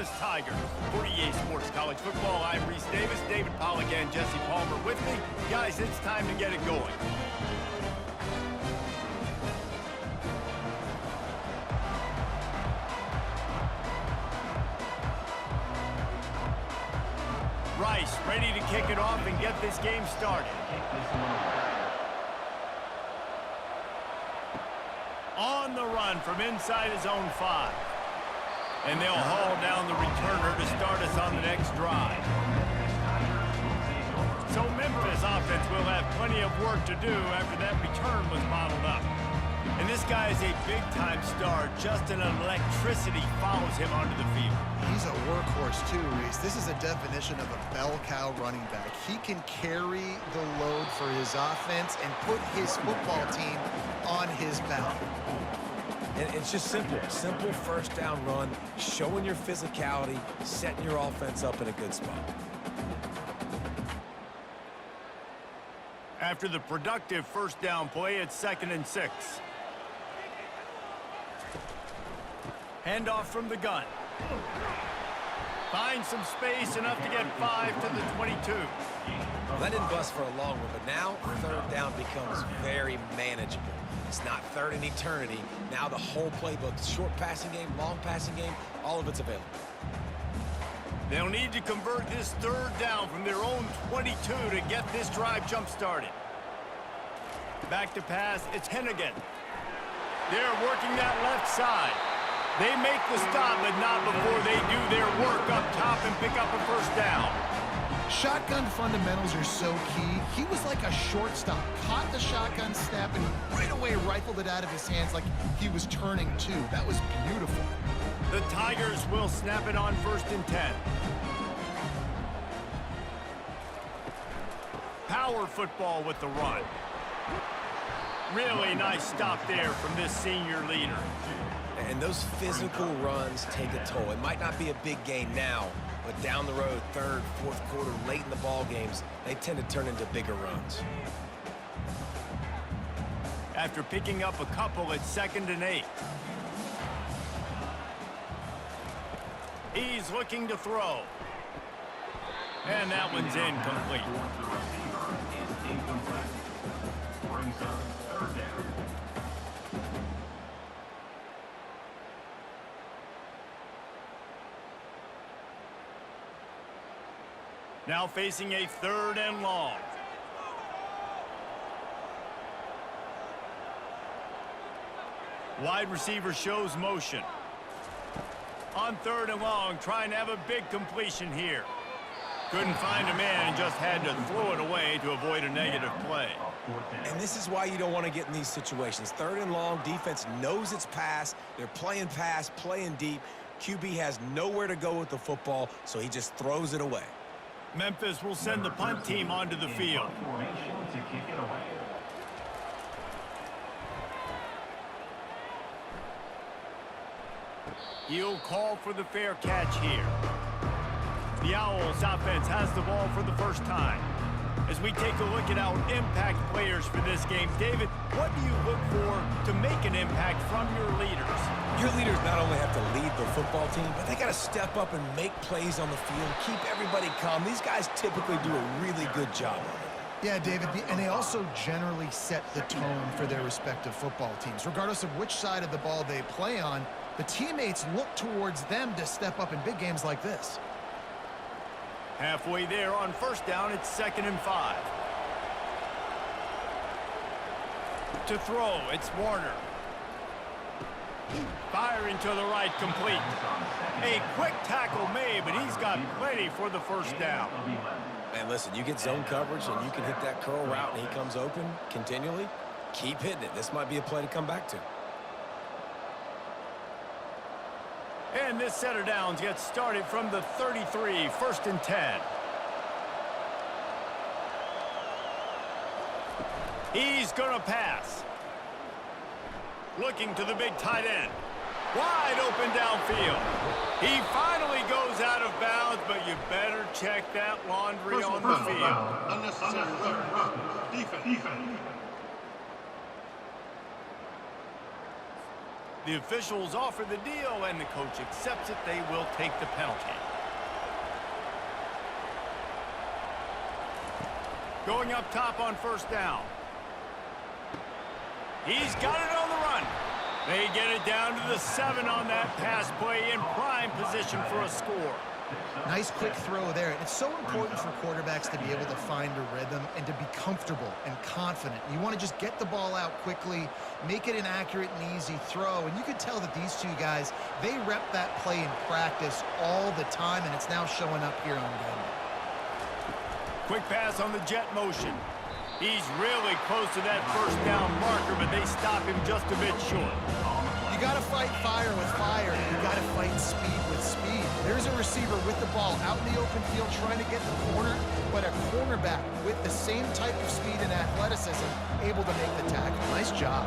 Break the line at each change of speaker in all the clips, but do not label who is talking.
Memphis Tigers. For EA Sports College Football, I'm Reese Davis, David Pollack, and Jesse Palmer with me. Guys, it's time to get it going. Rice ready to kick it off and get this game started. On the run from inside his own 5. And they'll haul down the returner to start us on the next drive. So Memphis offense will have plenty of work to do after that return was bottled up. And this guy is a big-time star. Just an electricity follows him onto the field.
He's a workhorse too, Reese. This is a definition of a bell cow running back. He can carry the load for his offense and put his football team on his back.
And it's just simple. Simple first down run, showing your physicality, setting your offense up in a good spot.
After the productive first down play, it's 2nd and 6. Handoff from the gun. Finds some space, enough to get 5 to the 22.
Well, that didn't bust for a long one, but now third down becomes very manageable. It's not third in eternity. Now the whole playbook, short passing game, long passing game, all of it's available.
They'll need to convert this third down from their own 22 to get this drive jump-started. Back to pass, it's Hennigan. They're working that left side. They make the stop, but not before they do their work up top and pick up a first down.
Shotgun fundamentals are so key. He was like a shortstop, caught the shotgun snap, and right away rifled it out of his hands like he was turning two. That was beautiful.
The Tigers will snap it on 1st and 10. Power football with the run. Really nice stop there from this senior leader.
And those physical runs take a toll. It might not be a big gain now, but down the road, third, fourth quarter, late in the ball games, they tend to turn into bigger runs.
After picking up a couple, it's 2nd and 8. He's looking to throw. And that one's incomplete. Now facing a 3rd and long. Wide receiver shows motion. On 3rd and long, trying to have a big completion here. Couldn't find a man and just had to throw it away to avoid a negative play.
And this is why you don't want to get in these situations. 3rd and long, defense knows it's pass. They're playing pass, playing deep. QB has nowhere to go with the football, so he just throws it away.
Memphis will send the punt team onto the field. He'll call for the fair catch here. The Owls offense has the ball for the first time. As we take a look at our impact players for this game, David, what do you look for to make an impact from your leaders?
Your leaders not only have to lead the football team, but they got to step up and make plays on the field, keep everybody calm. These guys typically do a really good job of it.
Yeah, David, and they also generally set the tone for their respective football teams. Regardless of which side of the ball they play on, the teammates look towards them to step up in big games like this.
Halfway there on 1st down, it's 2nd and 5. To throw, it's Warner. Firing to the right, complete. A quick tackle made, but he's got plenty for the first down.
Man, listen, you get zone coverage and you can hit that curl route and he comes open continually. Keep hitting it. This might be a play to come back to.
And this set of downs gets started from the 33, 1st and 10. He's going to pass. Looking to the big tight end. Wide open downfield. He finally goes out of bounds, but you better check that laundry on the field.
Unnecessary defense.
The officials offer the deal, and the coach accepts it. They will take the penalty. Going up top on first down. He's got it on the run. They get it down to the 7 on that pass play in prime position for a score.
Nice quick throw there. It's so important for quarterbacks to be able to find a rhythm and to be comfortable and confident. You want to just get the ball out quickly, make it an accurate and easy throw. And you could tell that these two guys, they rep that play in practice all the time, and it's now showing up here on game.
Quick pass on the jet motion. He's really close to that first down marker, but they stop him just a bit short.
You got to fight fire with fire. You got to fight speed with speed. There's a receiver with the ball out in the open field trying to get the corner, but a cornerback with the same type of speed and athleticism able to make the tackle. Nice job.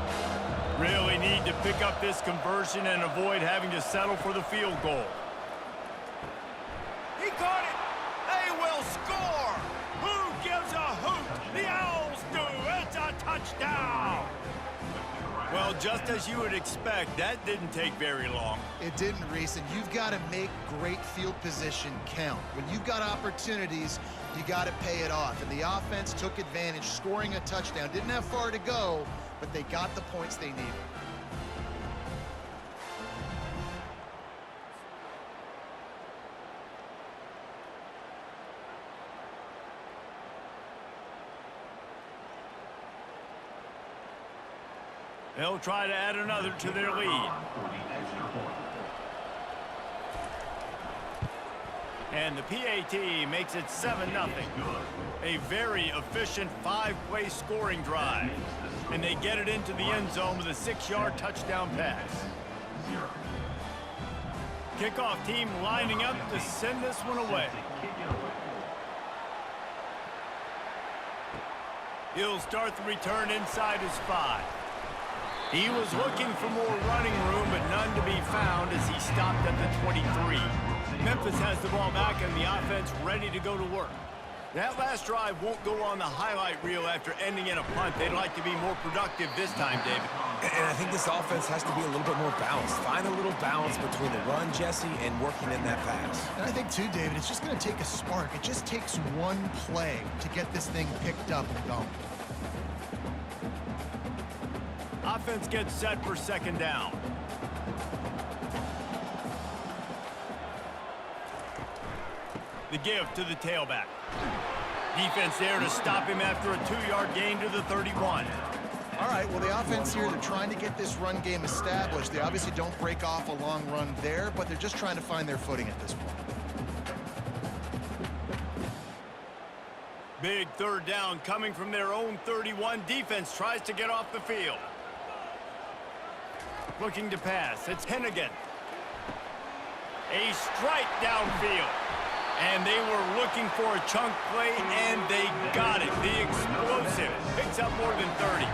Really need to pick up this conversion and avoid having to settle for the field goal. He caught it. They will score. Who gives a hoot? The Owls do. It's a touchdown. Well, just as you would expect, that didn't take very long.
It didn't, Reese, and you've got to make great field position count. When you've got opportunities, you got to pay it off. And the offense took advantage, scoring a touchdown. Didn't have far to go, but they got the points they needed.
They'll try to add another to their lead. And the PAT makes it 7-0. A very efficient 5-play scoring drive. And they get it into the end zone with a 6-yard touchdown pass. Kickoff team lining up to send this one away. He'll start the return inside his 5. He was looking for more running room, but none to be found as he stopped at the 23. Memphis has the ball back and the offense ready to go to work. That last drive won't go on the highlight reel after ending in a punt. They'd like to be more productive this time, David.
And I think this offense has to be a little bit more balanced. Find a little balance between the run, Jesse, and working in that pass.
And I think, too, David, it's just going to take a spark. It just takes one play to get this thing picked up and going.
Offense gets set for second down. The give to the tailback. Defense there to stop him after a 2-yard gain to the 31.
All right, well, the offense here, they're trying to get this run game established. They obviously don't break off a long run there, but they're just trying to find their footing at this point.
Big third down coming from their own 31. Defense tries to get off the field. Looking to pass. It's Hennigan. A strike downfield. And they were looking for a chunk play, and they got it. The explosive picks up more than 30.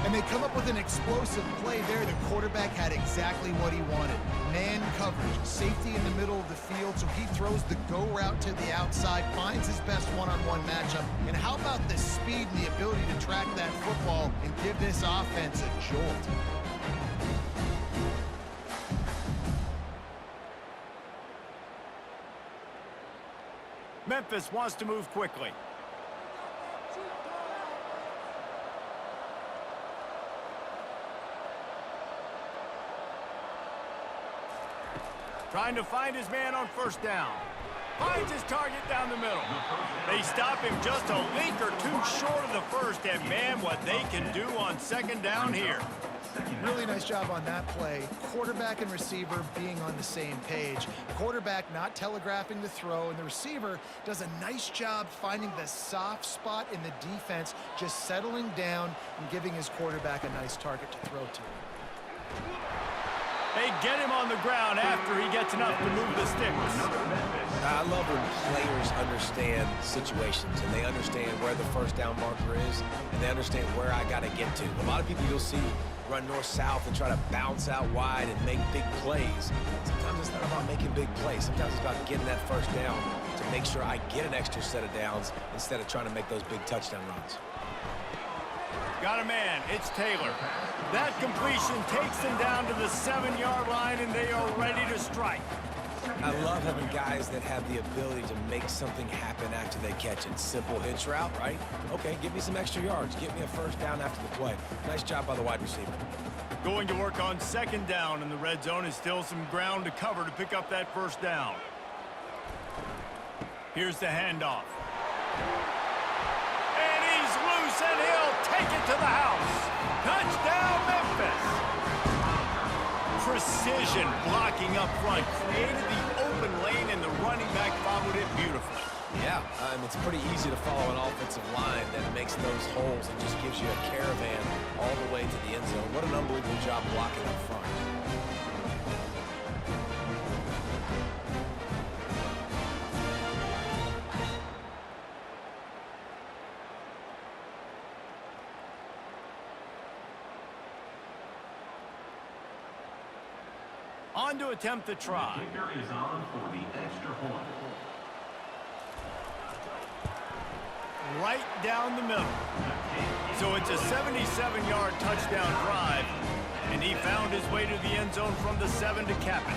And they come up with an explosive play there. The quarterback had exactly what he wanted. Man coverage, safety in the middle of the field, so he throws the go route to the outside, finds his best one-on-one matchup. And how about the speed and the ability to track that football and give this offense a jolt?
Memphis wants to move quickly. Trying to find his man on first down. Finds his target down the middle. They stop him just a link or two short of the first, and man, what they can do on second down here.
Really nice job on that play. Quarterback and receiver being on the same page. Quarterback not telegraphing the throw, and the receiver does a nice job finding the soft spot in the defense, just settling down and giving his quarterback a nice target to throw to.
They get him on the ground after he gets enough to move the sticks.
I love when players understand situations and they understand where the first down marker is and they understand where I got to get to. A lot of people you'll see run north-south and try to bounce out wide and make big plays. Sometimes it's not about making big plays. Sometimes it's about getting that first down to make sure I get an extra set of downs instead of trying to make those big touchdown runs.
Got a man. It's Taylor. That completion takes them down to the 7-yard line, and they are ready to strike.
I love having guys that have the ability to make something happen after they catch it. Simple hitch route, right? Okay, give me some extra yards. Get me a first down after the play. Nice job by the wide receiver.
Going to work on 2nd down, and the red zone is still some ground to cover to pick up that first down. Here's the handoff. And he's loose, and he'll take it to the house. Touchdown, Memphis. Precision blocking up front created the open lane, and the running back followed it beautifully.
Yeah, it's pretty easy to follow an offensive line that makes those holes and just gives you a caravan all the way to the end zone. What an unbelievable job blocking up front.
On to attempt the try.
The kicker is on for the extra point.
Right down the middle. So it's a 77-yard touchdown drive, and he found his way to the end zone from the 7 to cap it.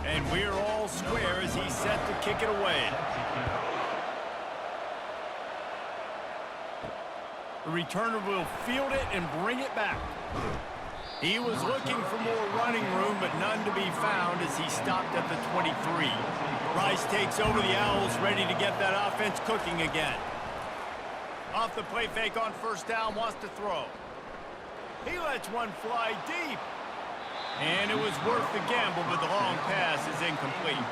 And we're all square as he's set to kick it away. The returner will field it and bring it back. He was looking for more running room, but none to be found as he stopped at the 23. Rice takes over the Owls, ready to get that offense cooking again. Off the play fake on 1st down, wants to throw. He lets one fly deep. And it was worth the gamble, but the long pass is incomplete.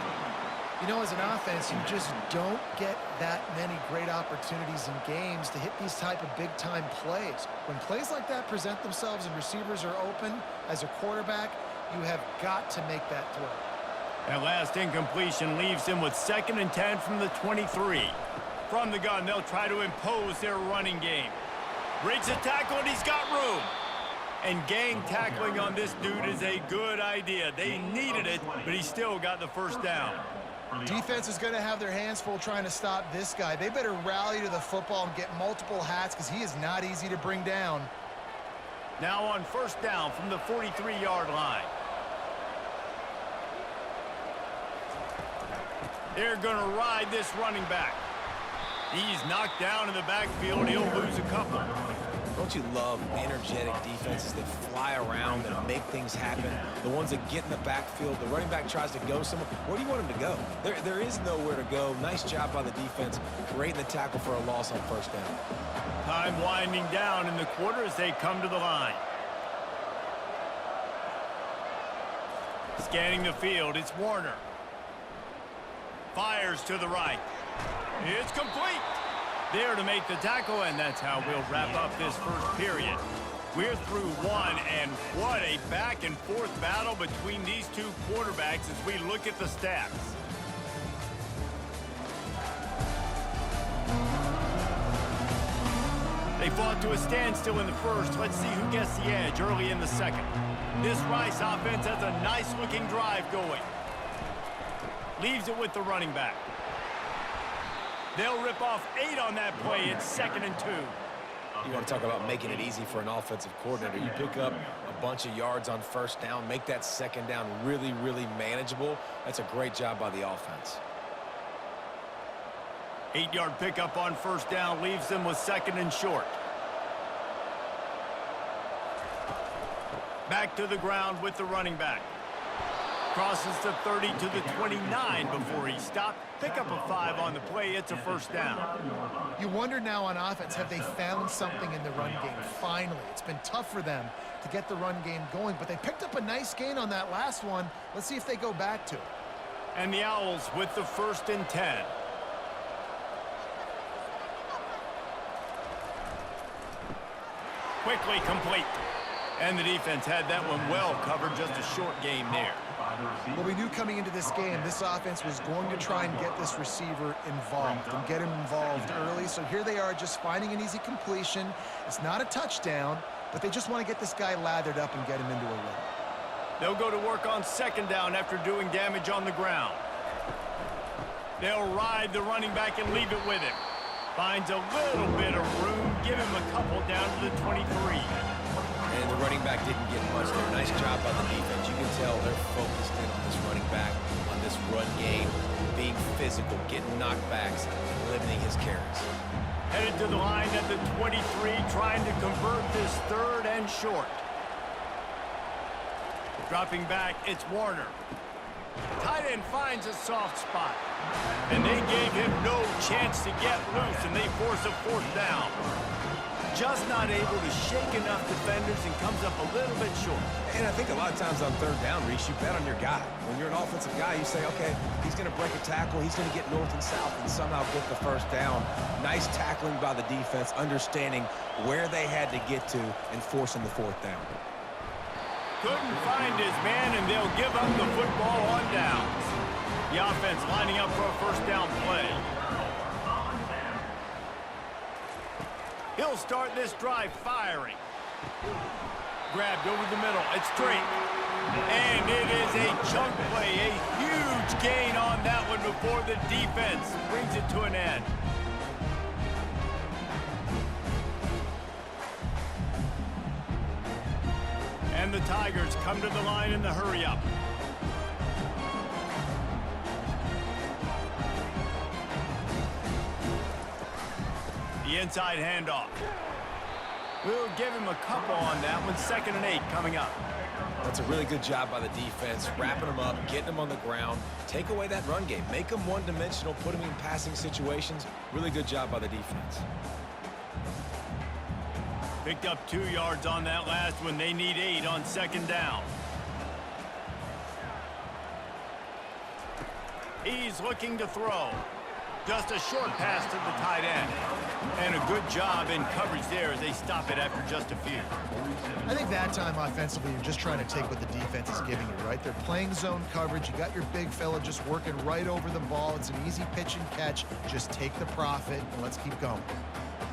You know, as an offense, you just don't get that many great opportunities in games to hit these type of big-time plays. When plays like that present themselves and receivers are open, as a quarterback, you have got to make that throw.
That last incompletion leaves him with 2nd and 10 from the 23. From the gun, they'll try to impose their running game. Breaks a tackle, and he's got room. And gang tackling on this dude is a good idea. They needed it, but he still got the first down.
Defense is going to have their hands full trying to stop this guy. They better rally to the football and get multiple hats because he is not easy to bring down.
Now on 1st down from the 43-yard line. They're going to ride this running back. He's knocked down in the backfield. He'll lose a couple.
Don't you love energetic defenses that fly around and make things happen? The ones that get in the backfield, the running back tries to go somewhere. Where do you want him to go? There is nowhere to go. Nice job by the defense, creating the tackle for a loss on 1st down.
Time winding down in the quarter as they come to the line. Scanning the field, it's Warner. Fires to the right. It's complete. There to make the tackle, and that's how we'll wrap up this first period. We're through one, and what a back-and-forth battle between these two quarterbacks as we look at the stats. They fought to a standstill in the first. Let's see who gets the edge early in the second. This Rice offense has a nice-looking drive going. Leaves it with the running back. They'll rip off 8 on that play. It's 2nd and 2.
You want to talk about making it easy for an offensive coordinator. You pick up a bunch of yards on 1st down, make that 2nd down really, really manageable. That's a great job by the offense.
8-yard pickup on 1st down leaves them with 2nd and short. Back to the ground with the running back. Crosses the 30 to the 29 before he stopped. Pick up a 5 on the play. It's a 1st down.
You wonder now on offense, have they found something in the run game? Finally, it's been tough for them to get the run game going, but they picked up a nice gain on that last one. Let's see if they go back to it.
And the Owls with the 1st and 10. Quickly complete. And the defense had that one well covered, just a short game there.
Well, we knew coming into this game, this offense was going to try and get this receiver involved and get him involved early. So here they are just finding an easy completion. It's not a touchdown, but they just want to get this guy lathered up and get him into a rhythm.
They'll go to work on 2nd down after doing damage on the ground. They'll ride the running back and leave it with him. Finds a little bit of room. Give him a couple down to the 23.
And the running back didn't get much there. Nice job by the defense. You can tell they're focused in on this running back, on this run game, being physical, getting knockbacks, and limiting his carries.
Headed to the line at the 23, trying to convert this third and short. Dropping back, it's Warner. Tight end finds a soft spot. And they gave him no chance to get loose, and they force a fourth down. Just not able to shake enough defenders and comes up a little bit short.
And I think a lot of times on third down, Reese, you bet on your guy. When you're an offensive guy, you say, okay, he's going to break a tackle, he's going to get north and south and somehow get the first down. Nice tackling by the defense, understanding where they had to get to and forcing the fourth down.
Couldn't find his man, and they'll give up the football on downs. The offense lining up for a first down play. He'll start this drive firing. Grabbed over the middle. It's straight. And it is a chunk play. A huge gain on that one before the defense brings it to an end. And the Tigers come to the line in the hurry-up. The inside handoff. We'll give him a couple on that one. 2nd and 8 coming up.
That's a really good job by the defense, wrapping them up, getting them on the ground. Take away that run game. Make them one-dimensional, put them in passing situations. Really good job by the defense.
Picked up 2 yards on that last one. They need 8 on 2nd down. He's looking to throw. Just a short pass to the tight end. And a good job in coverage there as they stop it after just a few.
I think that time offensively, you're just trying to take what the defense is giving you, right? They're playing zone coverage. You got your big fella just working right over the ball. It's an easy pitch and catch. Just take the profit and let's keep going.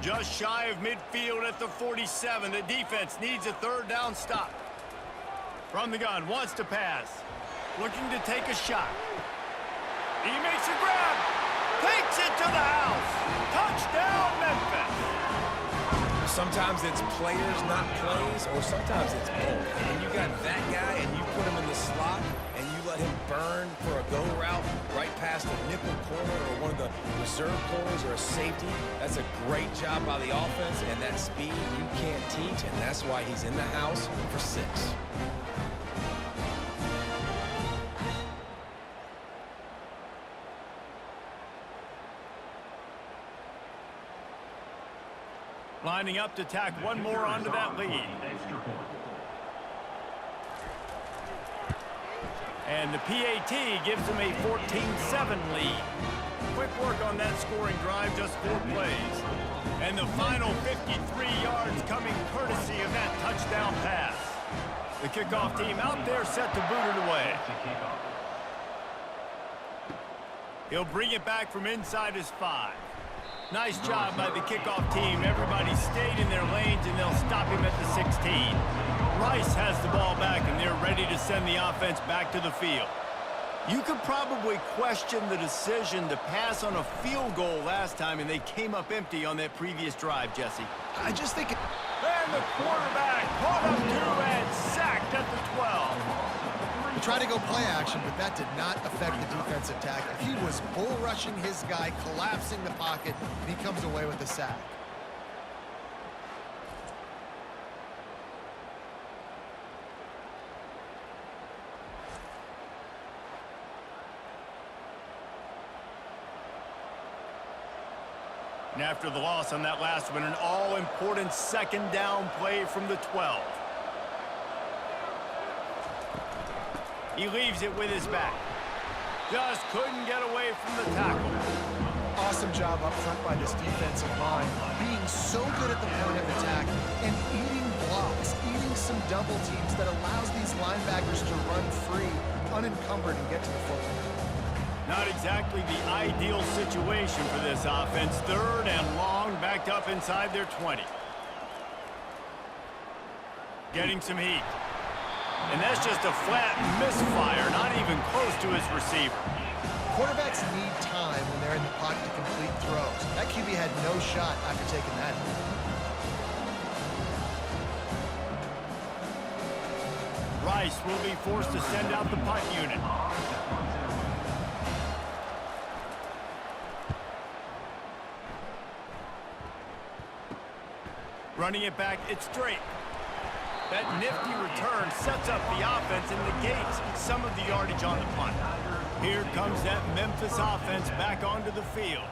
Just shy of midfield at the 47. The defense needs a 3rd down stop. From the gun, wants to pass. Looking to take a shot. He makes a grab. Takes it to the house. Touchdown, Memphis.
Sometimes it's players, not plays, or sometimes it's both. And when you got that guy and you put him in the slot and you let him burn for a go route right past the nickel corner or one of the reserve corners or a safety, that's a great job by the offense, and that speed you can't teach, and that's why he's in the house for 6.
Lining up to tack one more onto that lead. And the PAT gives them a 14-7 lead. Quick work on that scoring drive, just 4 plays. And the final 53 yards coming courtesy of that touchdown pass. The kickoff team out there set to boot it away. He'll bring it back from inside his 5. Nice job by the kickoff team. Everybody stayed in their lanes, and they'll stop him at the 16. Rice has the ball back, and they're ready to send the offense back to the field. You could probably question the decision to pass on a field goal last time, and they came up empty on that previous drive, Jesse.
I just think
And the quarterback caught up to and sacked at the 12.
he tried to go play action, but that did not affect the defensive tackle. He was bull rushing his guy, collapsing the pocket, and he comes away with the sack.
And after the loss on that last one, an all-important 2nd down play from the 12. He leaves it with his back. Just couldn't get away from the tackle.
Awesome job up front by this defensive line, being so good at the point of attack and eating blocks, eating some double teams that allows these linebackers to run free, unencumbered, and get to the football.
Not exactly the ideal situation for this offense. 3rd and long, backed up inside their 20. Getting some heat. And that's just a flat misfire, not even close to his receiver.
Quarterbacks need time when they're in the pocket to complete throws. That QB had no shot after taking that hit.
Rice will be forced to send out the punt unit. Running it back, it's straight. That nifty return sets up the offense and negates some of the yardage on the punt. Here comes that Memphis offense back onto the field.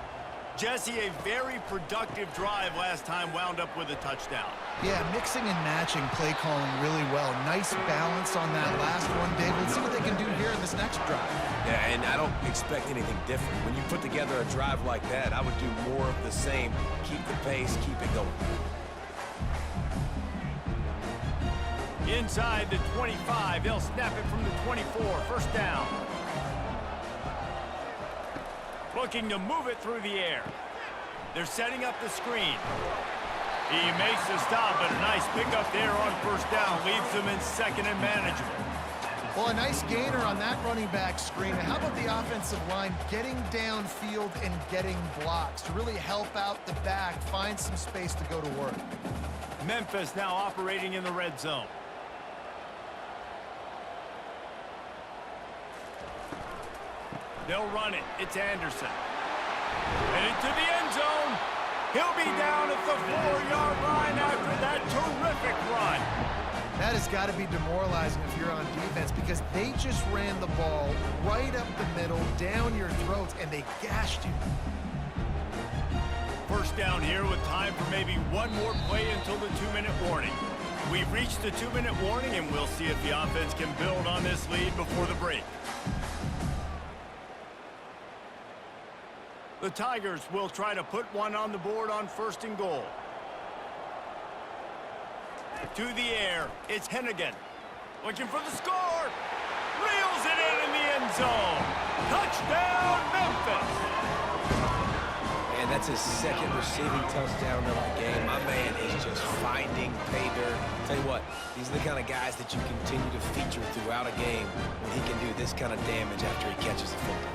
Jesse, a very productive drive last time wound up with a touchdown.
Yeah, mixing and matching play calling really well. Nice balance on that last one, David. Let's see what they can do here in this next drive.
Yeah, and I don't expect anything different. When you put together a drive like that, I would do more of the same. Keep the pace, keep it going.
Inside the 25, they'll snap it from the 24, first down. Looking to move it through the air. They're setting up the screen. He makes the stop, but a nice pickup there on first down. Leaves them in second and manageable.
Well, a nice gainer on that running back screen. How about the offensive line getting downfield and getting blocks to really help out the back, find some space to go to work?
Memphis now operating in the red zone. They'll run it. It's Anderson. And into the end zone. He'll be down at the 4-yard line after that terrific run.
That has got to be demoralizing if you're on defense because they just ran the ball right up the middle, down your throats, and they gashed you.
First down here with time for maybe one more play until the 2-minute warning. We've reached the 2-minute warning, and we'll see if the offense can build on this lead before the break. The Tigers will try to put one on the board on first and goal. To the air, it's Hennigan. Looking for the score. Reels it in the end zone. Touchdown, Memphis.
And that's his second receiving touchdown of the game. My man is just finding pay dirt. Tell you what, these are the kind of guys that you continue to feature throughout a game when he can do this kind of damage after he catches the football.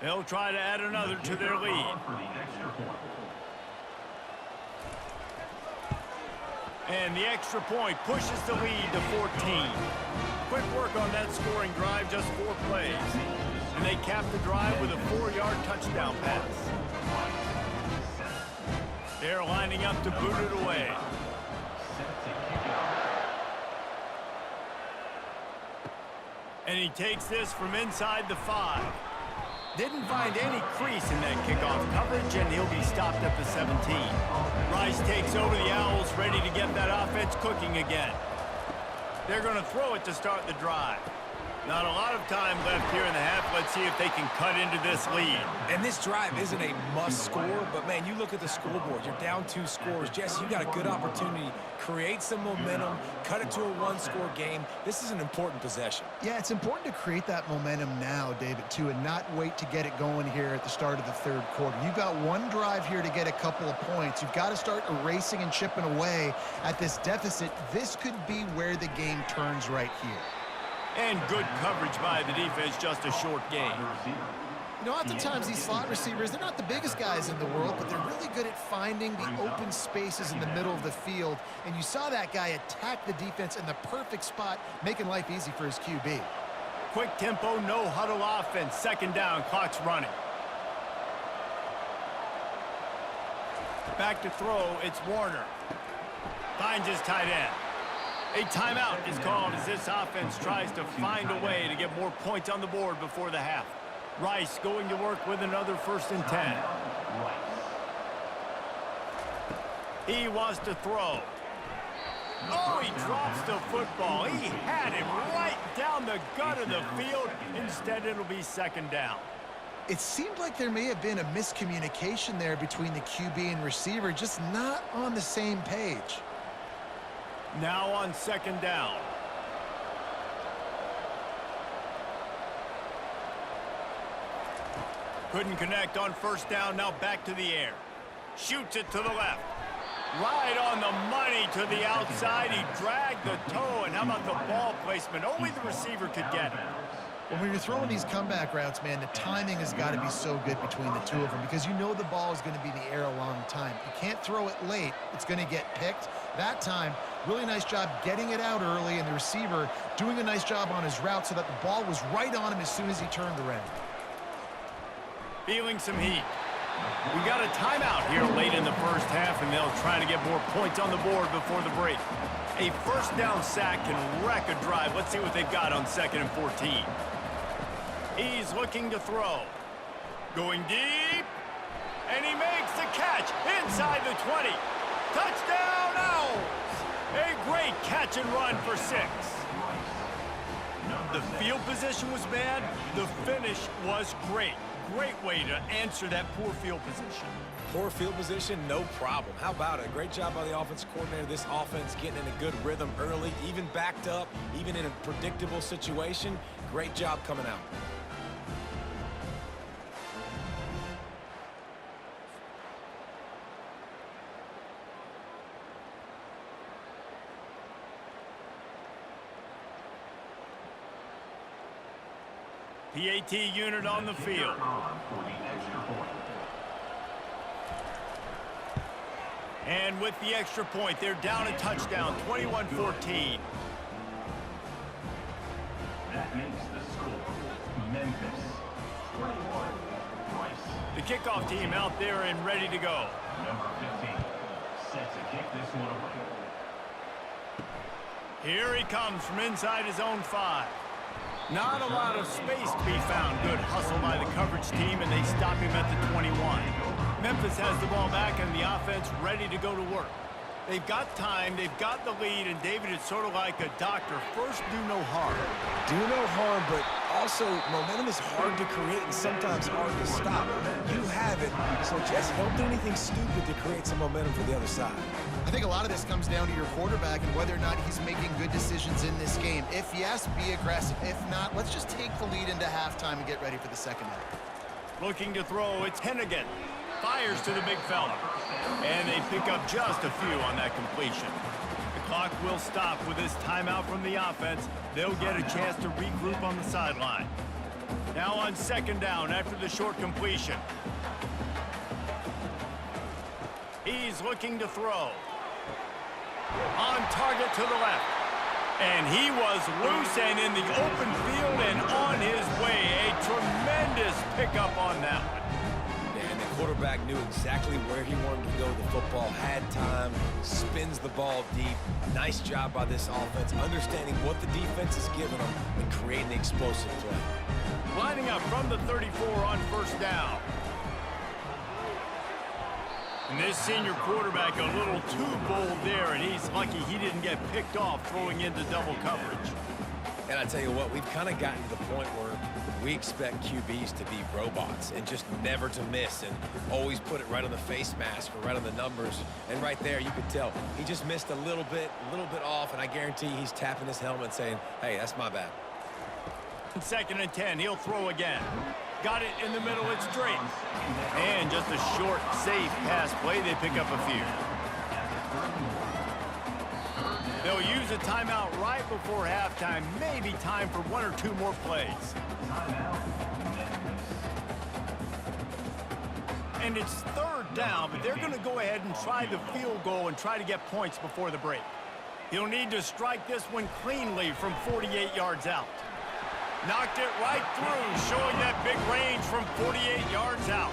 They'll try to add another to their lead. And the extra point pushes the lead to 14. Quick work on that scoring drive, just 4 plays. And they cap the drive with a 4-yard touchdown pass. They're lining up to boot it away. And he takes this from inside the 5. Didn't find any crease in that kickoff coverage, and he'll be stopped at the 17. Rice takes over the Owls, ready to get that offense cooking again. They're going to throw it to start the drive. Not a lot of time left here in the half. Let's see if they can cut into this lead.
And this drive isn't a must score, but man, you look at the scoreboard. You're down 2 scores. Jesse, you got a good opportunity. Create some momentum. Cut it to a 1-score game. This is an important possession.
Yeah, it's important to create that momentum now, David, too, and not wait to get it going here at the start of the 3rd quarter. You've got one drive here to get a couple of points. You've got to start erasing and chipping away at this deficit. This could be where the game turns right here.
And good coverage by the defense, just a short gain.
You know, oftentimes these slot receivers, they're not the biggest guys in the world, but they're really good at finding the open spaces in the middle of the field. And you saw that guy attack the defense in the perfect spot, making life easy for his QB.
Quick tempo, no huddle offense. 2nd down, clock's running. Back to throw, it's Warner. Finds his tight end. A timeout is called as this offense tries to find a way to get more points on the board before the half. Rice going to work with another 1st and 10. He wants to throw. Oh, he drops the football. He had him right down the gut of the field. Instead, it'll be 2nd down.
It seemed like there may have been a miscommunication there between the QB and receiver, just not on the same page.
Now on 2nd down. Couldn't connect on 1st down, now back to the air. Shoots it to the left. Right on the money to the outside. He dragged the toe, and how about the ball placement? Only the receiver could get it.
Well, when you're throwing these comeback routes, man, the timing has got to be so good between the two of them because you know the ball is going to be in the air a long time. You can't throw it late. It's going to get picked. That time, really nice job getting it out early, and the receiver doing a nice job on his route so that the ball was right on him as soon as he turned around.
Feeling some heat. We got a timeout here late in the first half, and they'll try to get more points on the board before the break. A first down sack can wreck a drive. Let's see what they've got on 2nd and 14. He's looking to throw. Going deep. And he makes the catch inside the 20. Touchdown, Owls! A great catch and run for 6. The field position was bad. The finish was great. Great way to answer that poor field position.
Poor field position, no problem. How about it? Great job by the offensive coordinator. This offense getting in a good rhythm early, even backed up, even in a predictable situation. Great job coming out.
PAT unit on the field. And with the extra point, they're down a touchdown, 21-14.
That makes the score Memphis 21, Rice.
The kickoff team out there and ready to go.
Number 15, set to kick this one away.
Here he comes from inside his own 5. Not a lot of space to be found. Good hustle by the coverage team, and they stop him at the 21. Memphis has the ball back, and the offense ready to go to work. They've got time, they've got the lead, and David, it's sort of like a doctor. First, do no harm.
Do no harm, but also momentum is hard to create and sometimes hard to stop. You have it, so just don't do anything stupid to create some momentum for the other side.
I think a lot of this comes down to your quarterback and whether or not he's making good decisions in this game. If yes, be aggressive. If not, let's just take the lead into halftime and get ready for the second half.
Looking to throw, it's Hennigan. Fires to the big fella. And they pick up just a few on that completion. The clock will stop with this timeout from the offense. They'll get a chance to regroup on the sideline. Now on 2nd down after the short completion. He's looking to throw. On target to the left. And he was loose and in the open field and on his way. A tremendous pickup on that one.
And the quarterback knew exactly where he wanted to go with the football, had time, spins the ball deep. Nice job by this offense, understanding what the defense is giving them and creating the explosive play.
Lining up from the 34 on 1st down. And this senior quarterback a little too bold there, and he's lucky he didn't get picked off throwing into double coverage.
And I tell you what, we've kind of gotten to the point where we expect QBs to be robots and just never to miss and always put it right on the face mask or right on the numbers. And right there, you could tell he just missed a little bit off, and I guarantee he's tapping his helmet saying, hey, that's my bad.
2nd and 10, he'll throw again. Got it in the middle, it's Drake. And just a short, safe pass play, they pick up a few. They'll use a timeout right before halftime. Maybe time for 1 or 2 more plays. And it's 3rd down, but they're going to go ahead and try the field goal and try to get points before the break. He'll need to strike this one cleanly from 48 yards out. Knocked it right through, showing that big range from 48 yards out.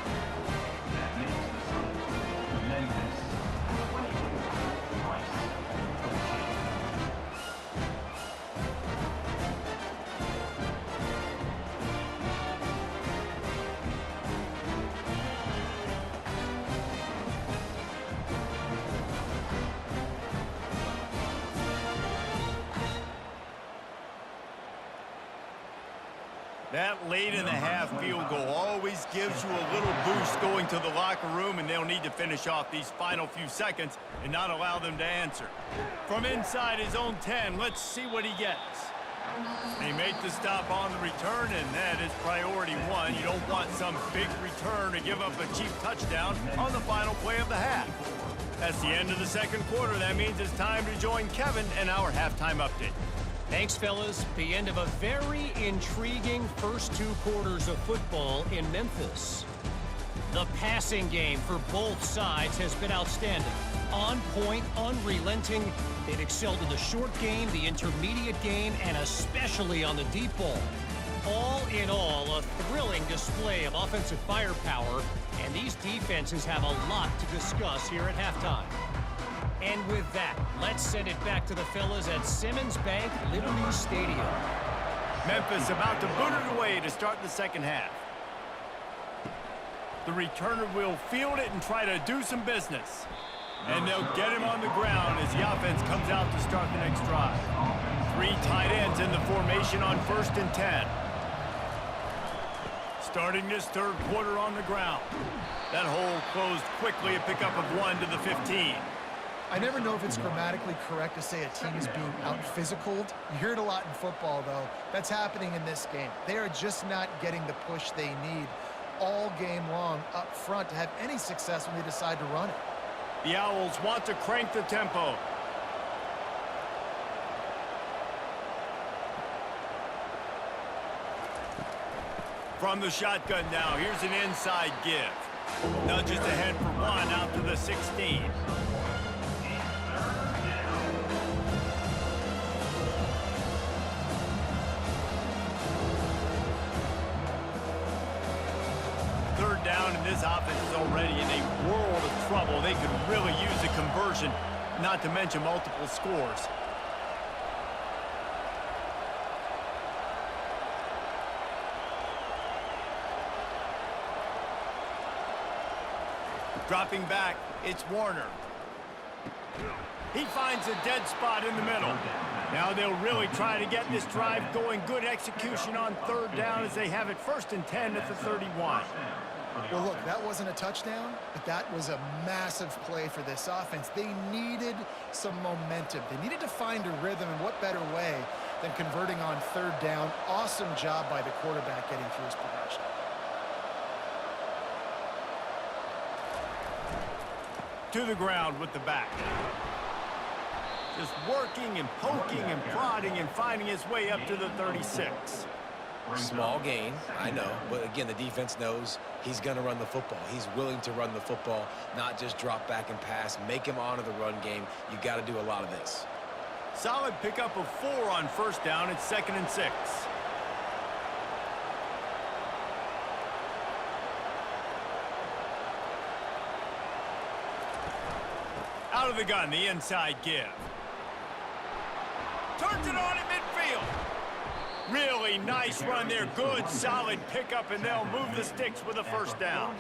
That late in the half field goal always gives you a little boost going to the locker room, and they'll need to finish off these final few seconds and not allow them to answer. From inside his own 10, let's see what he gets. They make the stop on the return, and that is priority one. You don't want some big return to give up a cheap touchdown on the final play of the half. That's the end of the second quarter. That means it's time to join Kevin and our halftime update.
Thanks, fellas. The end of a very intriguing first two quarters of football in Memphis. The passing game for both sides has been outstanding. On point, unrelenting. They've excelled in the short game, the intermediate game, and especially on the deep ball. All in all, a thrilling display of offensive firepower, and these defenses have a lot to discuss here at halftime. And with that, let's send it back to the fellas at Simmons Bank Liberty Stadium.
Memphis about to boot it away to start the second half. The returner will field it and try to do some business. And they'll get him on the ground as the offense comes out to start the next drive. 3 tight ends in the formation on 1st and 10. Starting this third quarter on the ground. That hole closed quickly, a pickup of 1 to the 15.
I never know if it's grammatically correct to say a team is being out-physicaled. You hear it a lot in football, though. That's happening in this game. They are just not getting the push they need all game long up front to have any success when they decide to run it.
The Owls want to crank the tempo. From the shotgun now, here's an inside give. Nudges ahead for 1 out to the 16. Third down, and this offense is already in a world of trouble. They could really use a conversion, not to mention multiple scores. Dropping back, it's Warner. He finds a dead spot in the middle. Now they'll really try to get this drive going. Good execution on third down as they have it 1st and 10 at the 31.
Well, look, that wasn't a touchdown, but that was a massive play for this offense. They needed some momentum. They needed to find a rhythm, and what better way than converting on third down. Awesome job by the quarterback getting through his progression.
To the ground with the back. Just working and poking and prodding and finding his way up to the 36.
Small gain, I know, but again, the defense knows he's going to run the football. He's willing to run the football, not just drop back and pass, make him honor the run game. You got to do a lot of this.
Solid pickup of 4 on 1st down. It's 2nd and 6. Out of the gun, the inside give. Turns it on in midfield. Really nice run there. Good, solid pickup, and they'll move the sticks with a 1st down.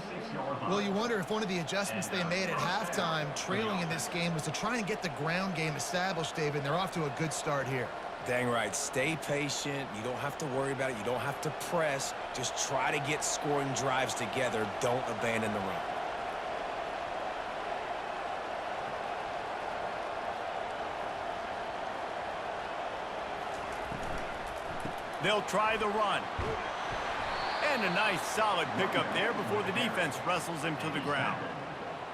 Well, you wonder if one of the adjustments they made at halftime, trailing in this game, was to try and get the ground game established, David, and they're off to a good start here.
Dang right. Stay patient. You don't have to worry about it. You don't have to press. Just try to get scoring drives together. Don't abandon the run.
They'll try the run. And a nice solid pickup there before the defense wrestles him to the ground.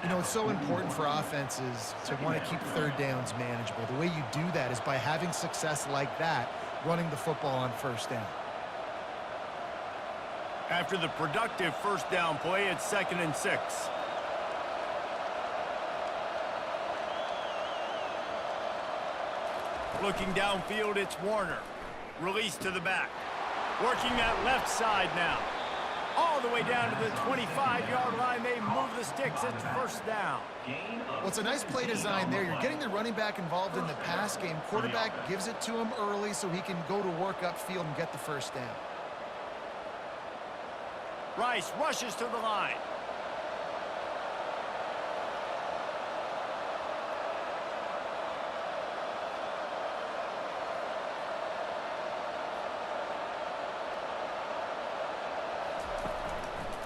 You know, it's so important for offenses to want to keep third downs manageable. The way you do that is by having success like that, running the football on 1st down.
After the productive 1st down play, it's 2nd and 6. Looking downfield, it's Warner. Release to the back. Working that left side now. All the way down to the 25-yard line. They move the sticks. It's 1st down.
Well, it's a nice play design there. You're getting the running back involved in the pass game. Quarterback gives it to him early so he can go to work upfield and get the 1st down.
Rice rushes to the line.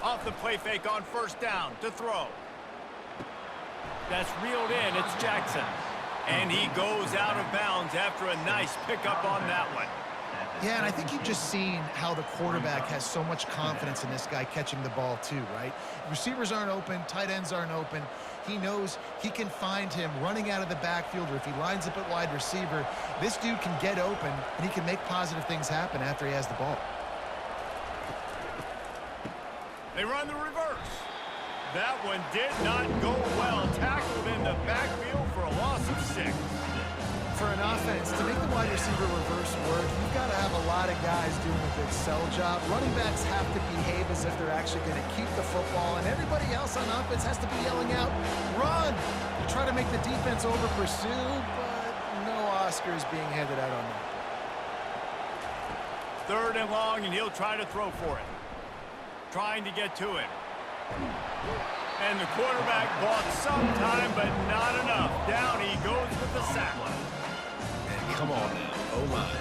Off the play fake on 1st down to throw. That's reeled in. It's Jackson. And he goes out of bounds after a nice pickup on that one.
Yeah, and I think you've just seen how the quarterback has so much confidence in this guy catching the ball too, right? Receivers aren't open, tight ends aren't open. He knows he can find him running out of the backfield, or if he lines up at wide receiver, this dude can get open and he can make positive things happen after he has the ball.
They run the reverse. That one did not go well. Tackled in the backfield for a loss of 6.
For an offense, to make the wide receiver reverse work, you've got to have a lot of guys doing a good sell job. Running backs have to behave as if they're actually going to keep the football, and everybody else on offense has to be yelling out, run! To try to make the defense over-pursue, but no Oscars being handed out on that.
3rd and long, and he'll try to throw for it. Trying to get to it. And the quarterback bought some time, but not enough. Down he goes with the sack.
And come on now, O-line,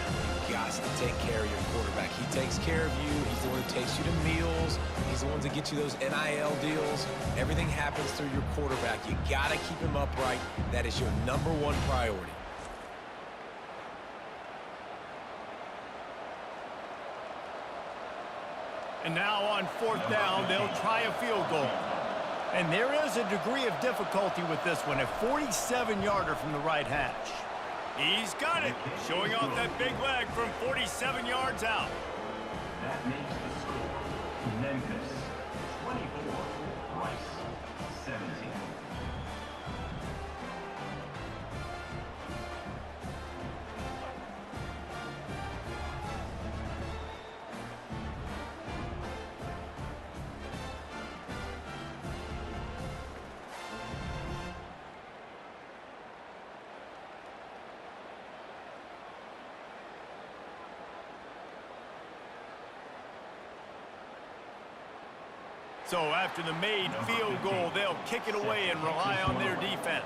you got to take care of your quarterback. He takes care of you. He's the one who takes you to meals. He's the one that gets you those NIL deals. Everything happens through your quarterback. You got to keep him upright. That is your #1 priority.
And now on 4th down, they'll try a field goal. And there is a degree of difficulty with this one, a 47-yarder from the right hash. He's got it, showing off that big leg from 47 yards out.
That makes the score Memphis 24, Rice 17.
So after the made field goal, they'll kick it away and rely on their defense.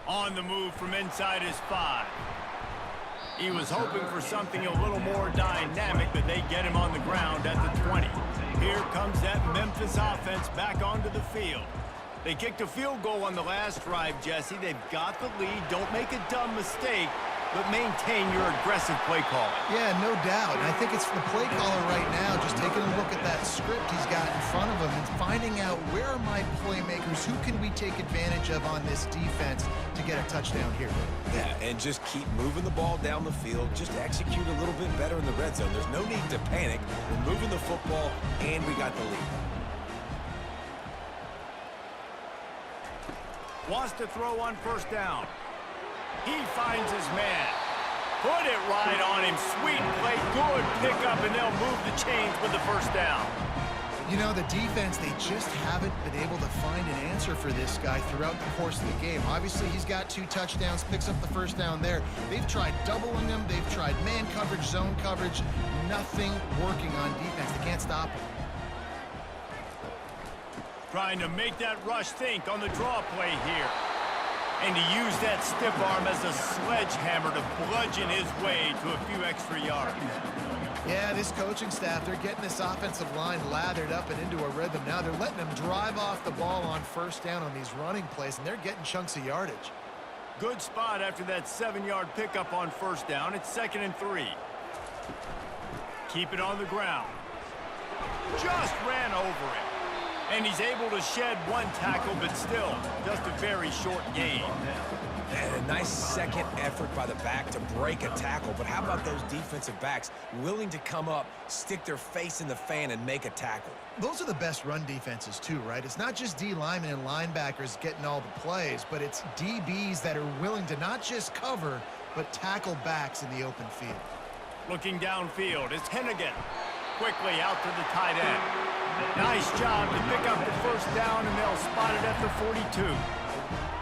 On the move from inside his 5. He was hoping for something a little more dynamic, but they get him on the ground at the 20. Here comes that Memphis offense back onto the field. They kicked a field goal on the last drive, Jesse. They've got the lead. Don't make a dumb mistake, but maintain your aggressive play calling.
Yeah, no doubt. And I think it's the play caller right now just taking a look at that script he's got in front of him and finding out where are my playmakers, who can we take advantage of on this defense to get a touchdown here.
Yeah, and just keep moving the ball down the field. Just execute a little bit better in the red zone. There's no need to panic. We're moving the football, and we got the lead.
Wants to throw on 1st down. He finds his man. Put it right on him. Sweet play. Good pickup, and they'll move the chains with the 1st down.
You know, the defense, they just haven't been able to find an answer for this guy throughout the course of the game. Obviously, he's got 2 touchdowns, picks up the 1st down there. They've tried doubling him. They've tried man coverage, zone coverage. Nothing working on defense. They can't stop him.
Trying to make that rush think on the draw play here. And to use that stiff arm as a sledgehammer to bludgeon his way to a few extra yards.
Yeah, this coaching staff, they're getting this offensive line lathered up and into a rhythm now. They're letting them drive off the ball on 1st down on these running plays, and they're getting chunks of yardage.
Good spot after that 7-yard pickup on 1st down. It's 2nd and 3. Keep it on the ground. Just ran over it. And he's able to shed 1 tackle, but still, just a very short gain.
And a nice second effort by the back to break a tackle. But how about those defensive backs willing to come up, stick their face in the fan, and make a tackle?
Those are the best run defenses too, right? It's not just D linemen and linebackers getting all the plays, but it's DBs that are willing to not just cover, but tackle backs in the open field.
Looking downfield, it's Hennigan. Quickly out to the tight end. Nice job to pick up the 1st down, and they'll spot it at the 42.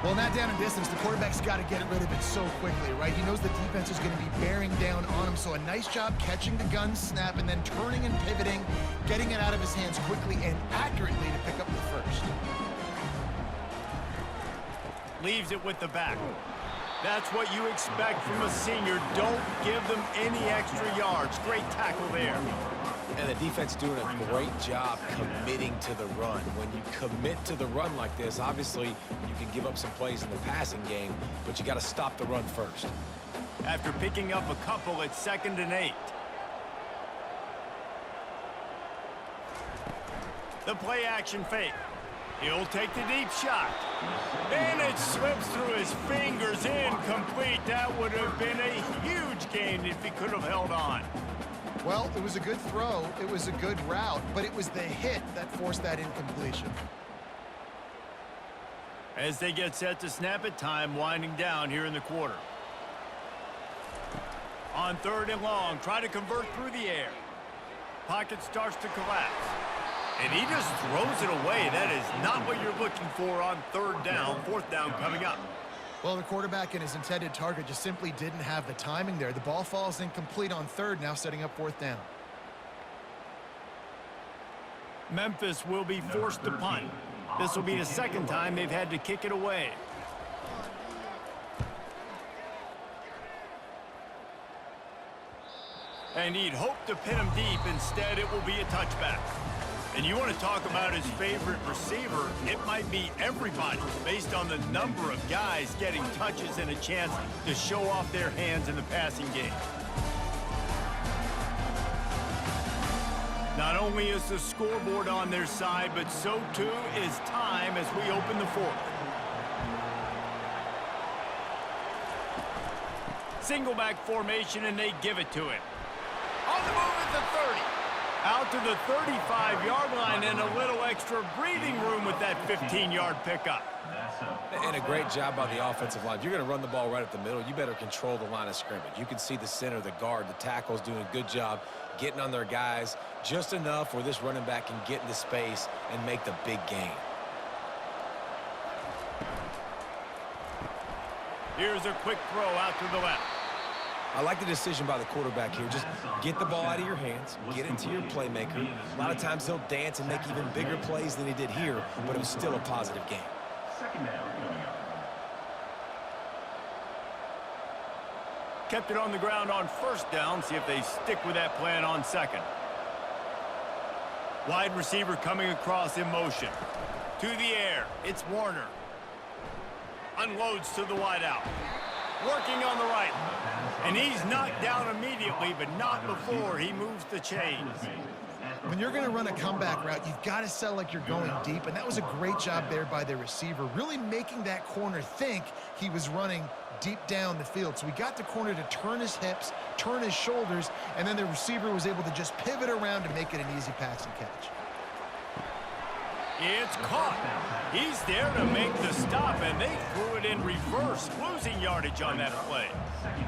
Well, not down in distance, the quarterback's got to get rid of it so quickly, right? He knows the defense is going to be bearing down on him, so a nice job catching the gun snap and then turning and pivoting, getting it out of his hands quickly and accurately to pick up the 1st.
Leaves it with the back. That's what you expect from a senior. Don't give them any extra yards. Great tackle there.
And the defense doing a great job committing to the run. When you commit to the run like this, obviously you can give up some plays in the passing game, but you got to stop the run first.
after picking up a couple at 2nd and 8. The play action fake. He'll take the deep shot. And it slips through his fingers, incomplete. That would have been a huge gain if he could have held on.
Well, it was a good throw. It was a good route, but it was the hit that forced that incompletion.
As they get set to snap it, time winding down here in the quarter. On 3rd and long, try to convert through the air. Pocket starts to collapse. And he just throws it away. That is not what you're looking for on 3rd down, 4th down coming up.
Well, the quarterback and his intended target just simply didn't have the timing there. The ball falls incomplete on 3rd, now setting up 4th down.
Memphis will be forced to punt. This will be the 2nd time they've had to kick it away. And he'd hoped to pin him deep. Instead, it will be a touchback. And you want to talk about his favorite receiver, it might be everybody, based on the number of guys getting touches and a chance to show off their hands in the passing game. Not only is the scoreboard on their side, but so too is time as we open the 4th. Single back formation, and they give it to him. On the move at the 30. Out to the 35-yard line, and a little extra breathing room with that 15-yard pickup.
And a great job by the offensive line. If you're going to run the ball right up the middle, you better control the line of scrimmage. You can see the center, the guard, the tackles doing a good job getting on their guys just enough where this running back can get into space and make the big gain.
Here's a quick throw out to the left.
I like the decision by the quarterback here. Just get the ball out of your hands, get it to your playmaker. A lot of times he'll dance and make even bigger plays than he did here, but it was still a positive game.
2nd down coming up.
Kept it on the ground on 1st down. See if they stick with that plan on 2nd. Wide receiver coming across in motion. To the air. It's Warner. Unloads to the wideout. Working on the right. And he's knocked down immediately, but not before he moves the chains.
When you're going to run a comeback route, you've got to sell like you're going deep, and that was a great job there by the receiver, really making that corner think he was running deep down the field. So we got the corner to turn his hips, turn his shoulders, and then the receiver was able to just pivot around to make it an easy pass and catch.
It's caught. He's there to make the stop, and they threw it in reverse, losing yardage on that play.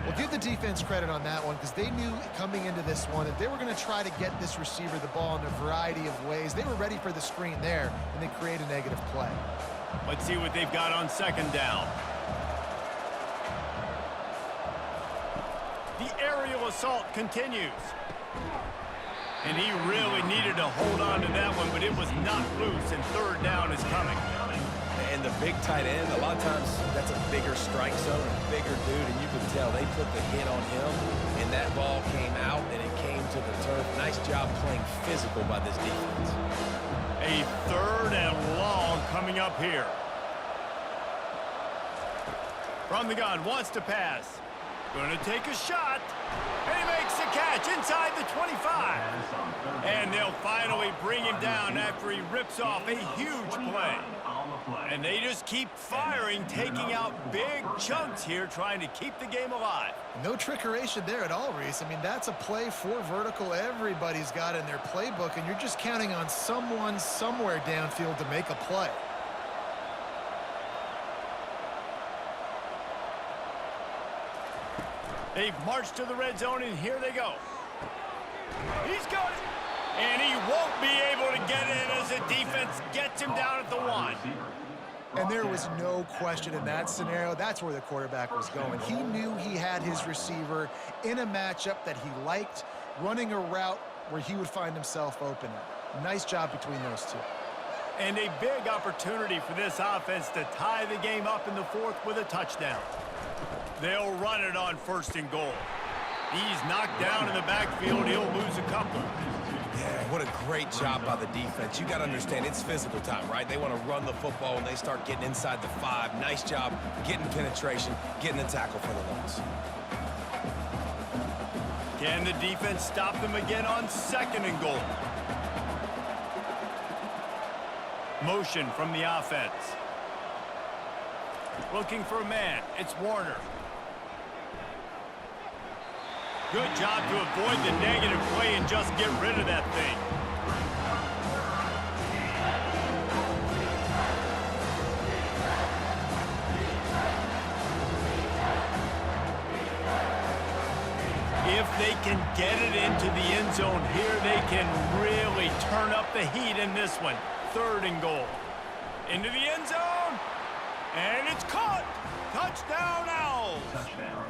Well, give the defense credit on that one because they knew coming into this one that they were going to try to get this receiver the ball in a variety of ways. They were ready for the screen there, and they create a negative play.
Let's see what they've got on 2nd down. The aerial assault continues. And he really needed to hold on to that one, but it was not loose, and 3rd down is coming.
And the big tight end, a lot of times that's a bigger strike zone, a bigger dude, and you can tell they put the hit on him, and that ball came out, and it came to the turf. Nice job playing physical by this defense.
A 3rd and long coming up here. From the gun, wants to pass. Going to take a shot, and he makes the catch inside the 25. And they'll finally bring him down after he rips off a huge play. And they just keep firing, taking out big chunks here, trying to keep the game alive.
No trickeration there at all, Reese. I mean, that's a play for vertical everybody's got in their playbook, and you're just counting on someone somewhere downfield to make a play.
They've marched to the red zone, and here they go. He's got it. And he won't be able to get in as the defense gets him down at the 1.
And there was no question in that scenario. That's where the quarterback was going. He knew he had his receiver in a matchup that he liked, running a route where he would find himself open. Nice job between those two.
And a big opportunity for this offense to tie the game up in the 4th with a touchdown. They'll run it on 1st and goal. He's knocked down in the backfield. He'll lose a couple.
Yeah, what a great job by the defense. You got to understand, it's physical time, right? They want to run the football and they start getting inside the 5. Nice job getting penetration, getting the tackle for the loss.
Can the defense stop them again on 2nd and goal? Motion from the offense. Looking for a man. It's Warner. Good job to avoid the negative play and just get rid of that thing. If they can get it into the end zone here, they can really turn up the heat in this one. 3rd and goal. Into the end zone. And it's caught. Touchdown, Owls.
Touchdown,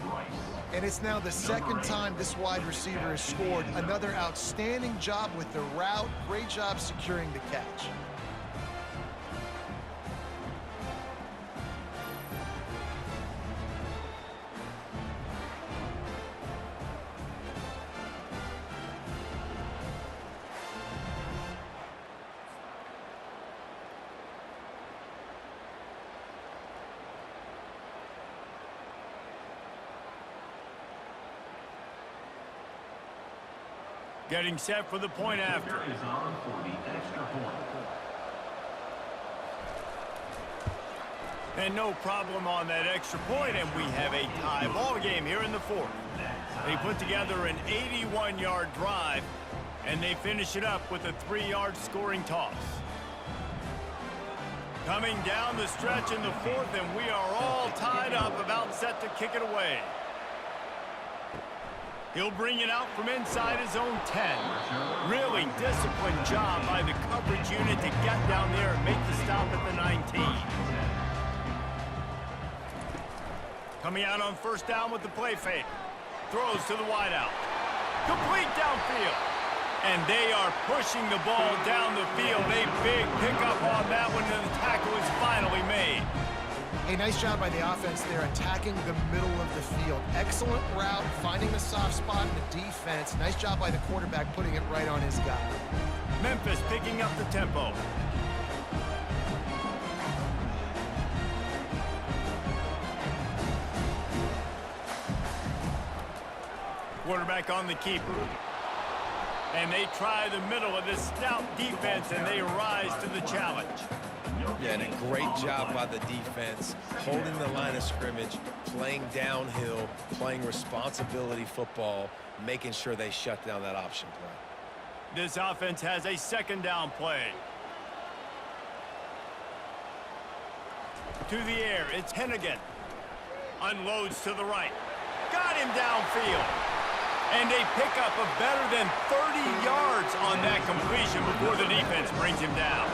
Rice.
And it's now the 2nd time this wide receiver has scored. Another outstanding job with the route. Great job securing the catch.
Getting set for the point after.
Is on for the extra point.
And no problem on that extra point, and we have a tie ball game here in the 4th. They put together an 81-yard drive, and they finish it up with a 3-yard scoring toss. Coming down the stretch in the 4th, and we are all tied up, about set to kick it away. He'll bring it out from inside his own 10. Really disciplined job by the coverage unit to get down there and make the stop at the 19. Coming out on 1st down with the play fake. Throws to the wideout. Complete downfield. And they are pushing the ball down the field. A big pickup on that one, and the tackle is finally made.
A nice job by the offense there, attacking the middle of the field. Excellent route, finding the soft spot in the defense. Nice job by the quarterback putting it right on his guy.
Memphis picking up the tempo. Quarterback on the keeper. And they try the middle of this stout defense, and they rise to the challenge.
Yeah, and a great job by the defense, holding the line of scrimmage, playing downhill, playing responsibility football, making sure they shut down that option play.
This offense has a 2nd down play. To the air, it's Hennigan. Unloads to the right. Got him downfield. And they pick up a better than 30 yards on that completion before the defense brings him down.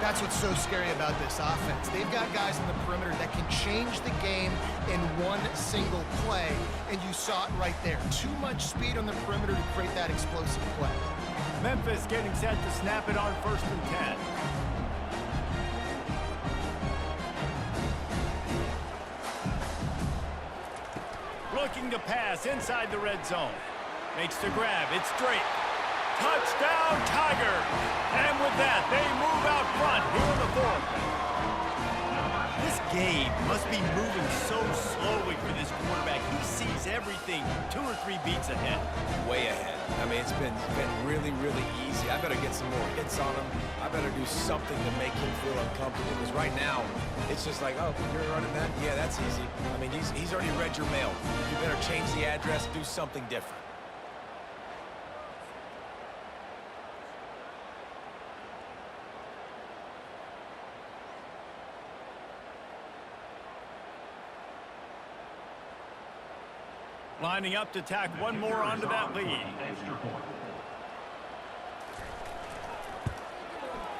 That's what's so scary about this offense. They've got guys in the perimeter that can change the game in one single play, and you saw it right there. Too much speed on the perimeter to create that explosive play.
Memphis getting set to snap it on 1st and 10. Looking to pass inside the red zone. Makes the grab. It's Drake. Touchdown, Tigers! And with that, they move out front here in the 4th. This game must be moving so slowly for this quarterback. He sees everything 2 or 3 beats ahead.
Way ahead. I mean, it's been really, really easy. I better get some more hits on him. I better do something to make him feel uncomfortable, because right now, it's just like, oh, you're running that? Yeah, that's easy. I mean, he's already read your mail. You better change the address, do something different.
Lining up to tack one more onto that lead.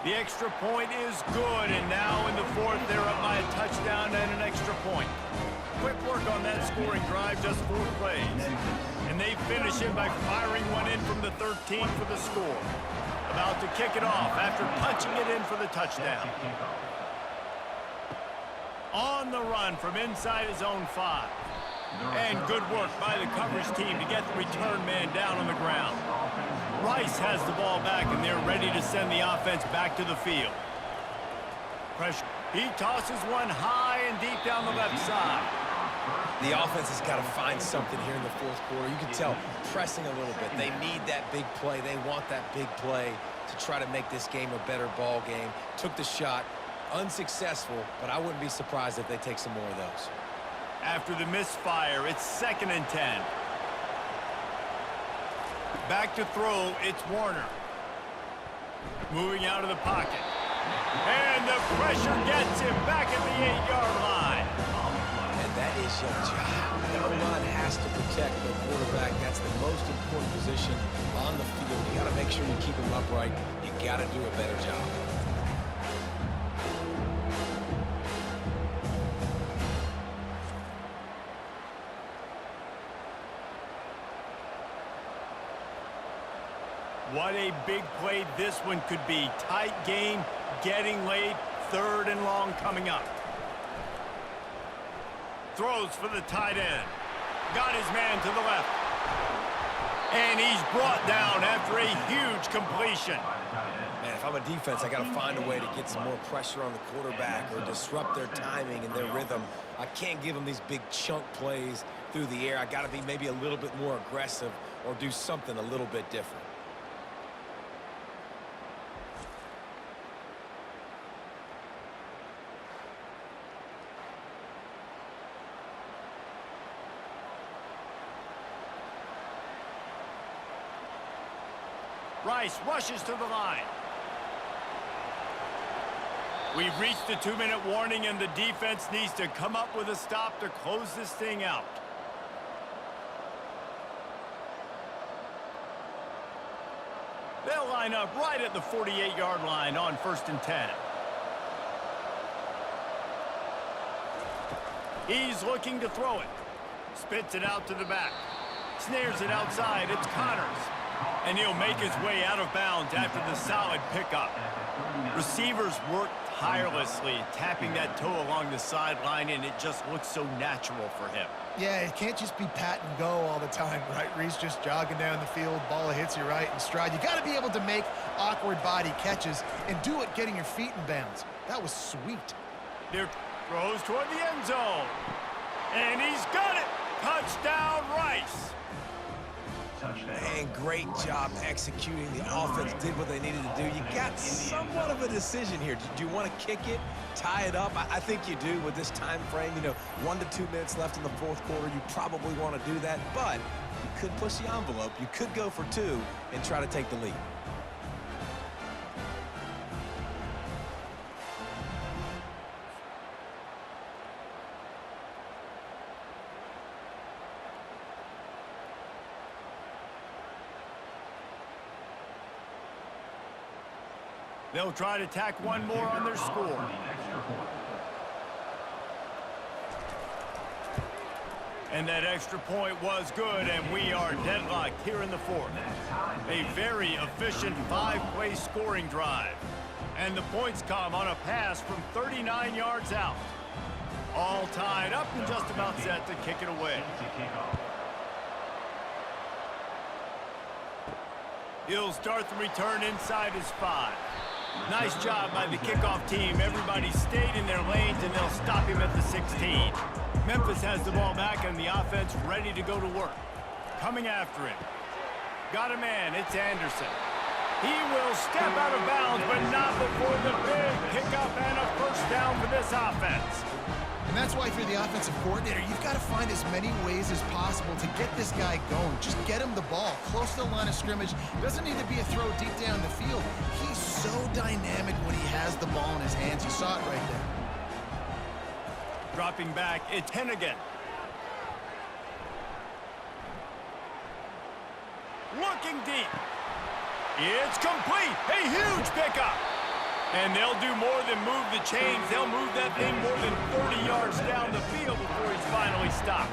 The extra point is good, and now in the 4th, they're up by a touchdown and an extra point. Quick work on that scoring drive, just 4 plays. And they finish it by firing one in from the 13 for the score. About to kick it off after punching it in for the touchdown. On the run from inside his own 5. And good work by the coverage team to get the return man down on the ground. Rice has the ball back, and they're ready to send the offense back to the field. Pressure. He tosses one high and deep down the left side.
The offense has got to find something here in the fourth quarter. You can tell pressing a little bit. They need that big play. They want that big play to try to make this game a better ball game. Took the shot, unsuccessful, but I wouldn't be surprised if they take some more of those.
After the misfire, it's 2nd and 10. Back to throw, it's Warner. Moving out of the pocket. And the pressure gets him back at the 8-yard line.
And that is your job. The O-line has to protect the quarterback. That's the most important position on the field. You got to make sure you keep him upright. You got to do a better job.
What a big play this one could be. Tight game, getting late, 3rd and long coming up. Throws for the tight end. Got his man to the left. And he's brought down after a huge completion.
Man, if I'm a defense, I got to find a way to get some more pressure on the quarterback or disrupt their timing and their rhythm. I can't give them these big chunk plays through the air. I got to be maybe a little bit more aggressive or do something a little bit different.
Rice rushes to the line. We've reached the 2-minute warning, and the defense needs to come up with a stop to close this thing out. They'll line up right at the 48-yard line on 1st and 10. He's looking to throw it. Spits it out to the back. Snares it outside. It's Connors. And he'll make his way out of bounds after the solid pickup. Receivers work tirelessly, tapping that toe along the sideline, and it just looks so natural for him.
Yeah, it can't just be pat and go all the time, right? Reese just jogging down the field, ball hits you right in stride. You got to be able to make awkward body catches and do it getting your feet in bounds. That was sweet.
There throws toward the end zone. And he's got it. Touchdown, Rice.
And great job executing. The offense did what they needed to do. You got somewhat of a decision here. Do you want to kick it, tie it up? I think you do with this time frame. 1 to 2 minutes left in the fourth quarter. You probably want to do that, but you could push the envelope. You could go for 2 and try to take the lead.
They'll try to tack one more on their score. And that extra point was good, and we are deadlocked here in the 4th. A very efficient 5-play scoring drive. And the points come on a pass from 39 yards out. All tied up and just about set to kick it away. He'll start the return inside his 5. Nice job by the kickoff team. Everybody stayed in their lanes, and they'll stop him at the 16. Memphis has the ball back, and the offense ready to go to work. Coming after him. Got a man. It's Anderson. He will step out of bounds, but not before the big pickup and a first down for this offense.
And that's why, if you're the offensive coordinator, you've got to find as many ways as possible to get this guy going. Just get him the ball close to the line of scrimmage. Doesn't need to be a throw deep down the field. He's so dynamic when he has the ball in his hands. You saw it right there.
Dropping back, it's Hennigan. Looking deep. It's complete. A huge pickup. And they'll do more than move the chains. They'll move that thing more than 30 yards down the field before he's finally stopped.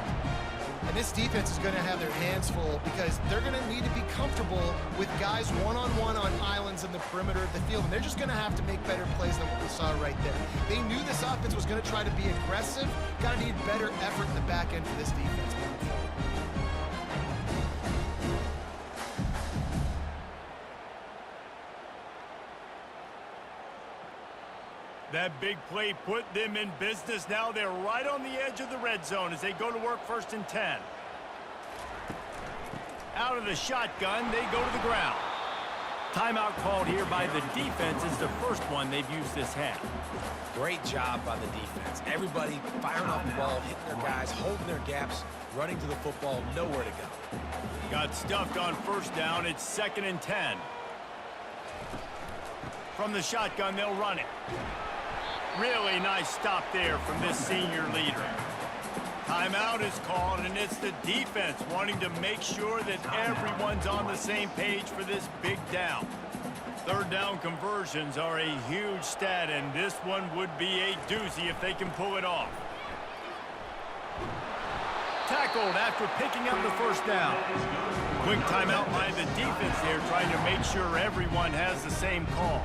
And this defense is going to have their hands full because they're going to need to be comfortable with guys one-on-one on islands in the perimeter of the field. And they're just going to have to make better plays than what we saw right there. They knew this offense was going to try to be aggressive. Got to need better effort in the back end for this defense moving forward.
That big play put them in business. Now they're right on the edge of the red zone as they go to work 1st and 10. Out of the shotgun, they go to the ground. Timeout called here by the defense is the first one they've used this half.
Great job by the defense. Everybody firing off the ball, hitting their guys, holding their gaps, running to the football, nowhere to go.
Got stuffed on 1st down. It's 2nd and 10. From the shotgun, they'll run it. Really nice stop there from this senior leader. Timeout is called, and it's the defense wanting to make sure that everyone's on the same page for this big down. 3rd down conversions are a huge stat, and this one would be a doozy if they can pull it off. Tackled after picking up the 1st down. Quick timeout by the defense there, trying to make sure everyone has the same call.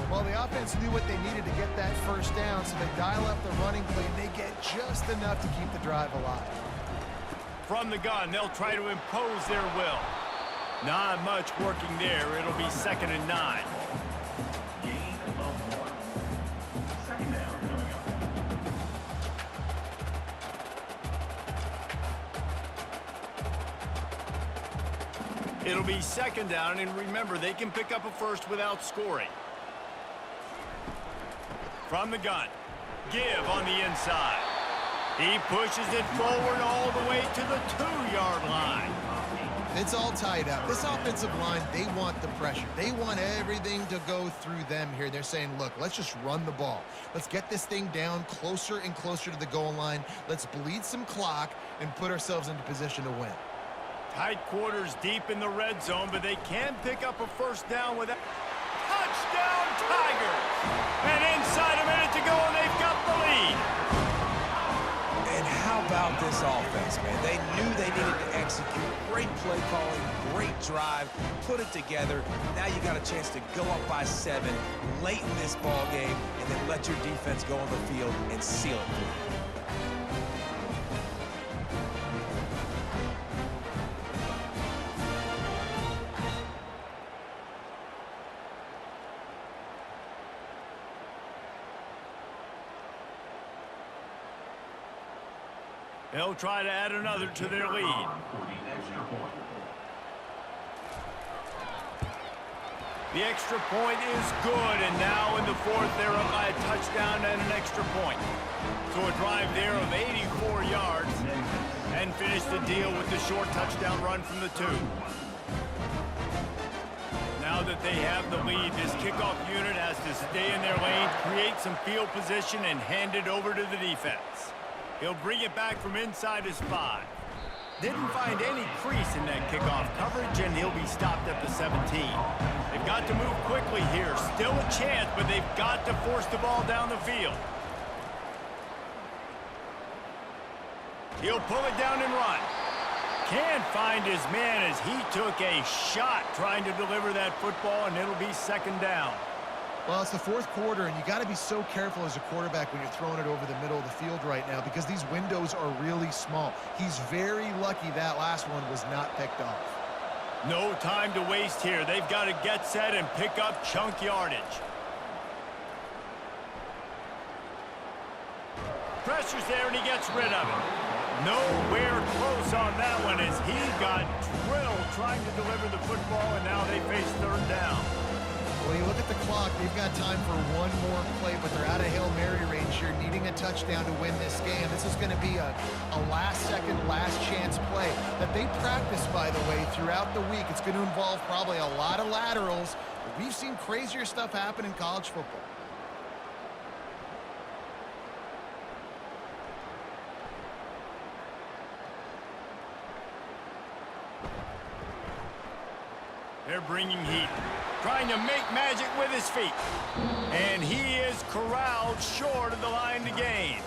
Well, the offense knew what they needed to get that 1st down, so they dial up the running play, and they get just enough to keep the drive alive.
From the gun, they'll try to impose their will. Not much working there. It'll be 2nd and 9.
Gain of 1. 2nd down coming up.
It'll be 2nd down, and remember, they can pick up a 1st without scoring. From the gun, give on the inside. He pushes it forward all the way to the 2-yard line.
It's all tied up. This offensive line, they want the pressure. They want everything to go through them here. They're saying, look, let's just run the ball. Let's get this thing down closer and closer to the goal line. Let's bleed some clock and put ourselves into position to win.
Tight quarters deep in the red zone, but they can pick up a 1st down without... Touchdown, Tigers! And inside a minute to go, and they've got the lead.
And how about this offense, man? They knew they needed to execute. Great play calling, great drive, put it together. Now you got a chance to go up by 7 late in this ball game, and then let your defense go on the field and seal it for you.
They'll try to add another to their lead.
For the extra point.
The extra point is good, and now in the 4th, they're up by a touchdown and an extra point. So a drive there of 84 yards, and finish the deal with the short touchdown run from the 2. Now that they have the lead, this kickoff unit has to stay in their lane, create some field position, and hand it over to the defense. He'll bring it back from inside his 5. Didn't find any crease in that kickoff coverage, and he'll be stopped at the 17. They've got to move quickly here. Still a chance, but they've got to force the ball down the field. He'll pull it down and run. Can't find his man as he took a shot trying to deliver that football, and it'll be 2nd down.
Well, it's the 4th quarter, and you got to be so careful as a quarterback when you're throwing it over the middle of the field right now because these windows are really small. He's very lucky that last one was not picked off.
No time to waste here. They've got to get set and pick up chunk yardage. Pressure's there, and he gets rid of it. Nowhere close on that one as he got drilled trying to deliver the football, and now they face 3rd down.
Well, you look at the clock, they've got time for one more play, but they're out of Hail Mary range here, needing a touchdown to win this game. This is going to be a last-second, last-chance play that they practice, by the way, throughout the week. It's going to involve probably a lot of laterals. But we've seen crazier stuff happen in college football.
They're bringing heat, trying to make magic with his feet. And he is corralled short of the line to gain.